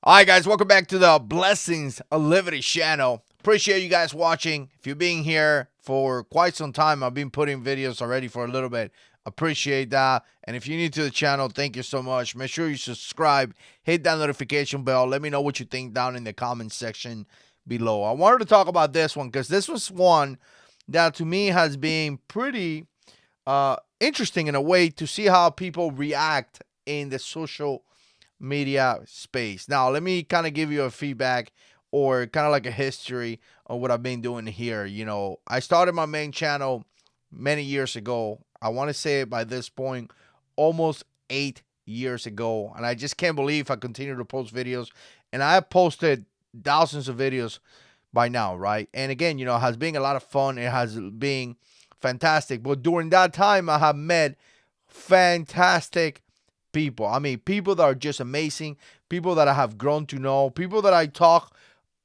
All right, guys, welcome back to the Blessings of Liberty channel. Appreciate you guys watching. If you've been here for quite some time, I've been putting videos already for a little bit. Appreciate that. And if you're new to the channel, thank you so much. Make sure you subscribe, hit that notification bell. Let me know what you think down in the comment section below. I wanted to talk about this one because this was one that to me has been pretty interesting in a way to see how people react in the social media space. Now, let me kind of give you a feedback or kind of like a history of what I've been doing here. I started my main channel many years ago. I want to say by this point, almost 8 years ago. And I just can't believe I continue to post videos. And I have posted thousands of videos by now, right? And again, it has been a lot of fun. It has been fantastic. But during that time, I have met fantastic people. I mean, people that are just amazing, people that I have grown to know, people that I talk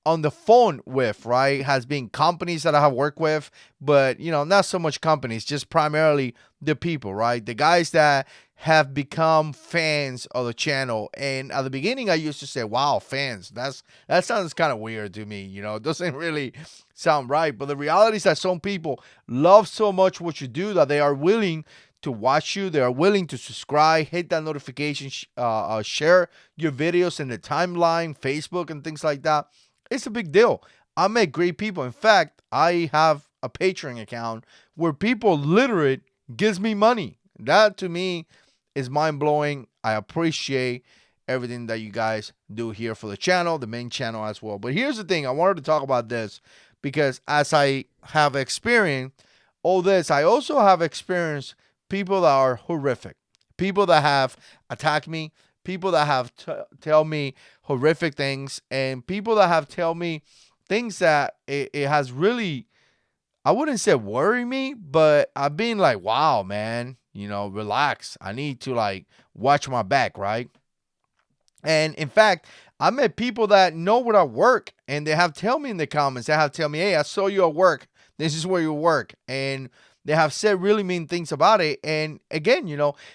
on the phone with, right? Has been companies that I have worked with, but not so much companies, just primarily the people, right? The guys that have become fans of the channel. And at the beginning I used to say, wow, fans, that sounds kind of weird to me, it doesn't really sound right. But the reality is that some people love so much what you do that they are willing to watch you. They are willing to subscribe, hit that notification, share your videos in the timeline, Facebook, and things like that. It's a big deal. I met great people. In fact, I have a Patreon account where people literally gives me money. That to me is mind blowing. I appreciate everything that you guys do here for the channel, the main channel as well. But here's the thing. I wanted to talk about this because as I have experienced all this, I also have experienced people that are horrific, people that have attacked me, people that have tell me horrific things, and people that have tell me things that it has really, I wouldn't say worry me, but I've been like, wow, man, relax. I need to like watch my back, right? And in fact, I met people that know where I work, and they have tell me in the comments, they have tell me, hey, I saw you at work. This is where you work. And they have said really mean things about it. And again,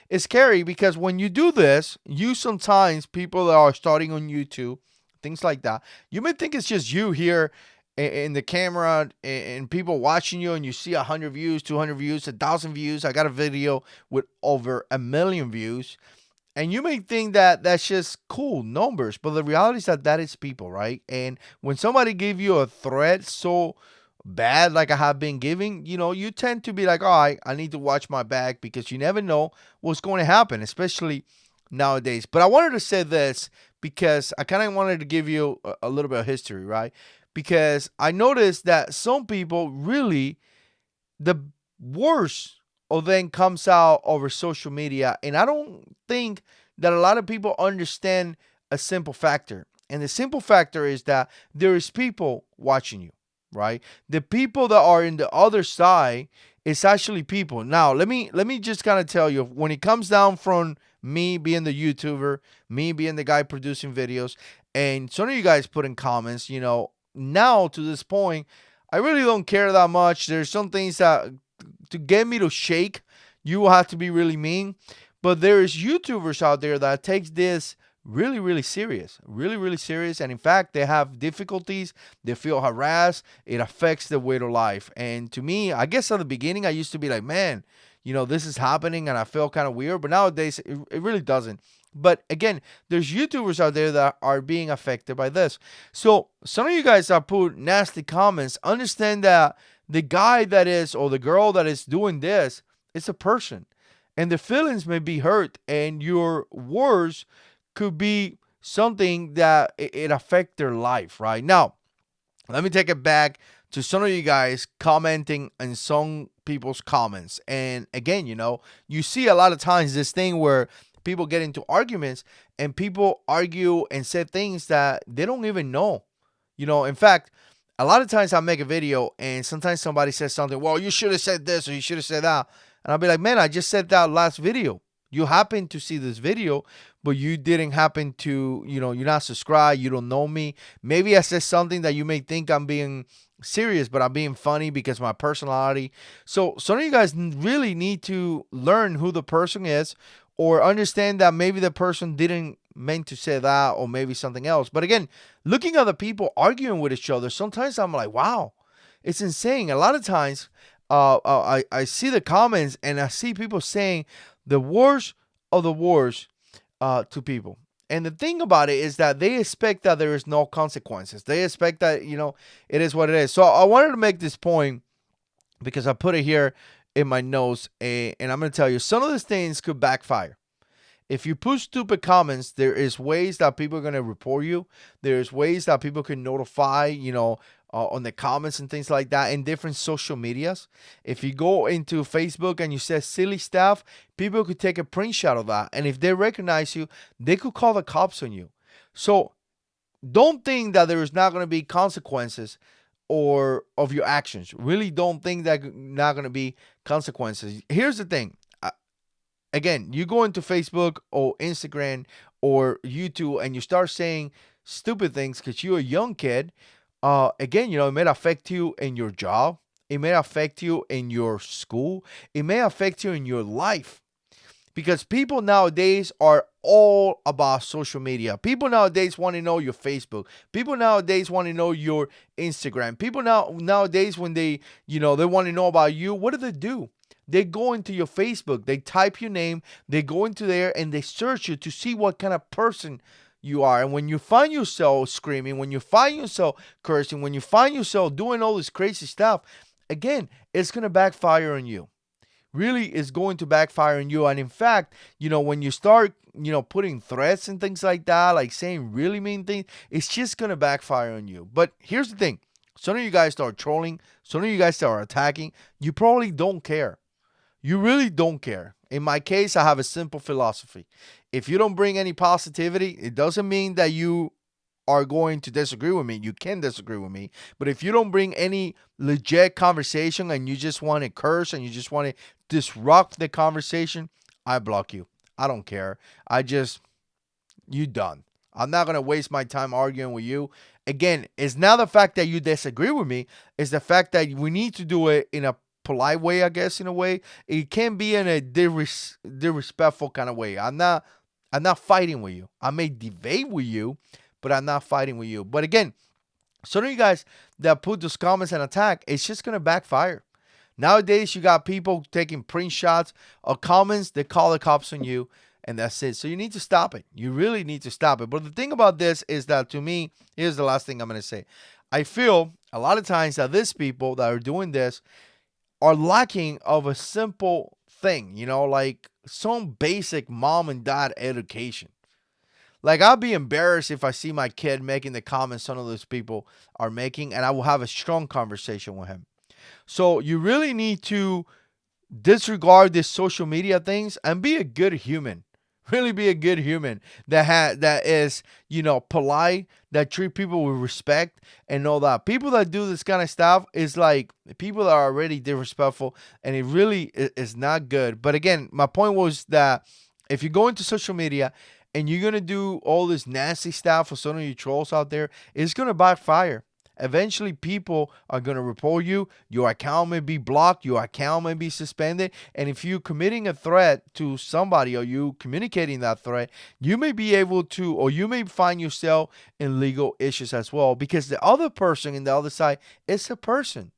it's scary because when you do this, you sometimes, people that are starting on YouTube, things like that, you may think it's just you here in the camera and people watching you, and you see 100 views, 200 views, 1,000 views. I got a video with over 1 million views. And you may think that that's just cool numbers, but the reality is that that is people, right? And when somebody give you a threat so bad like I have been giving, you tend to be like, all right, I need to watch my back because you never know what's going to happen, especially nowadays. But I wanted to say this because I kind of wanted to give you a little bit of history, right? Because I noticed that some people really, the worst of them comes out over social media. And I don't think that a lot of people understand a simple factor. And the simple factor is that there is people watching you, right? The people that are in the other side is actually people. Now, let me just kind of tell you, when it comes down from me being the YouTuber, me being the guy producing videos, and some of you guys put in comments, now to this point, I really don't care that much. There's some things that to get me to shake, you will have to be really mean. But there's YouTubers out there that takes this really, really serious, really, really serious. And in fact, they have difficulties. They feel harassed. It affects their way of life. And to me, I guess at the beginning, I used to be like, man, this is happening, and I felt kind of weird. But nowadays, it really doesn't. But again, there's YouTubers out there that are being affected by this. So some of you guys that put nasty comments, understand that the guy that is, or the girl that is doing this, is a person. And the feelings may be hurt, and your words could be something that it affect their life, right? Now, let me take it back to some of you guys commenting in some people's comments. And again, you see a lot of times this thing where people get into arguments and people argue and say things that they don't even know. In fact, a lot of times I make a video and sometimes somebody says something, well, you should have said this or you should have said that. And I'll be like, man, I just said that last video. You happen to see this video, but you didn't happen to, you're not subscribed. You don't know me. Maybe I said something that you may think I'm being serious, but I'm being funny because of my personality. So some of you guys really need to learn who the person is, or understand that maybe the person didn't meant to say that or maybe something else. But again, looking at the people arguing with each other, sometimes I'm like, wow, it's insane. A lot of times, I see the comments and I see people saying the worst of the worst to people. And the thing about it is that they expect that there is no consequences. They expect that, it is what it is. So I wanted to make this point because I put it here in my notes, and I'm going to tell you some of these things could backfire. If you put stupid comments, there is ways that people are going to report you. There's ways that people can notify, on the comments and things like that in different social medias. If you go into Facebook and you say silly stuff, people could take a print shot of that. And if they recognize you, they could call the cops on you. So don't think that there is not going to be consequences or of your actions. Really don't think that not going to be consequences. Here's the thing. Again, you go into Facebook or Instagram or YouTube and you start saying stupid things because you're a young kid. Again, it may affect you in your job. It may affect you in your school. It may affect you in your life. Because people nowadays are all about social media. People nowadays want to know your Facebook. People nowadays want to know your Instagram. People nowadays when they want to know about you, what do? They go into your Facebook, they type your name, they go into there and they search you to see what kind of person you are. And when you find yourself screaming, when you find yourself cursing, when you find yourself doing all this crazy stuff, again, it's going to backfire on you. Really is going to backfire on you. And in fact, when you start, putting threats and things like that, like saying really mean things, it's just going to backfire on you. But here's the thing. Some of you guys start trolling. Some of you guys start attacking. You probably don't care. You really don't care. In my case, I have a simple philosophy. If you don't bring any positivity, it doesn't mean that you are going to disagree with me. You can disagree with me. But if you don't bring any legit conversation and you just want to curse and you just want to disrupt the conversation, I block you. I don't care. You done. I'm not going to waste my time arguing with you. Again, it's not the fact that you disagree with me. It's the fact that we need to do it in a polite way, I guess, in a way. It can be in a disrespectful kind of way. I'm not fighting with you. I may debate with you, but I'm not fighting with you. But again, some of you guys that put those comments and attack, it's just going to backfire. Nowadays, you got people taking print shots of comments. They call the cops on you, and that's it. So you need to stop it. You really need to stop it. But the thing about this is that, to me, here's the last thing I'm going to say. I feel a lot of times that these people that are doing this are lacking of a simple thing, like some basic mom and dad education. Like, I'll be embarrassed if I see my kid making the comments some of those people are making, and I will have a strong conversation with him. So you really need to disregard these social media things and be a good human. Really be a good human that is, polite, that treat people with respect and all that. People that do this kind of stuff is like people that are already disrespectful, and it really is not good. But again, my point was that if you go into social media and you're going to do all this nasty stuff for some of you trolls out there, it's going to backfire. Eventually, people are going to report you. Your account may be blocked. Your account may be suspended. And if you're committing a threat to somebody or you communicating that threat, you may be able to, or you may find yourself in legal issues as well, because the other person in the other side is a person.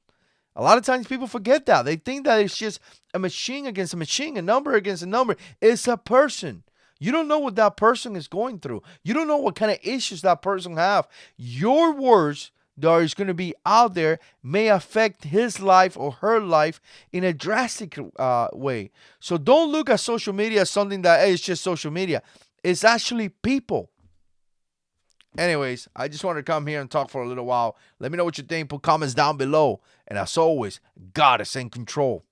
A lot of times people forget that. They think that it's just a machine against a machine, a number against a number. It's a person. You don't know what that person is going through. You don't know what kind of issues that person have. Your words that is going to be out there may affect his life or her life in a drastic way. So don't look at social media as something that, hey, it's just social media. It's actually people. Anyways, I just wanted to come here and talk for a little while. Let me know what you think. Put comments down below. And as always, God is in control.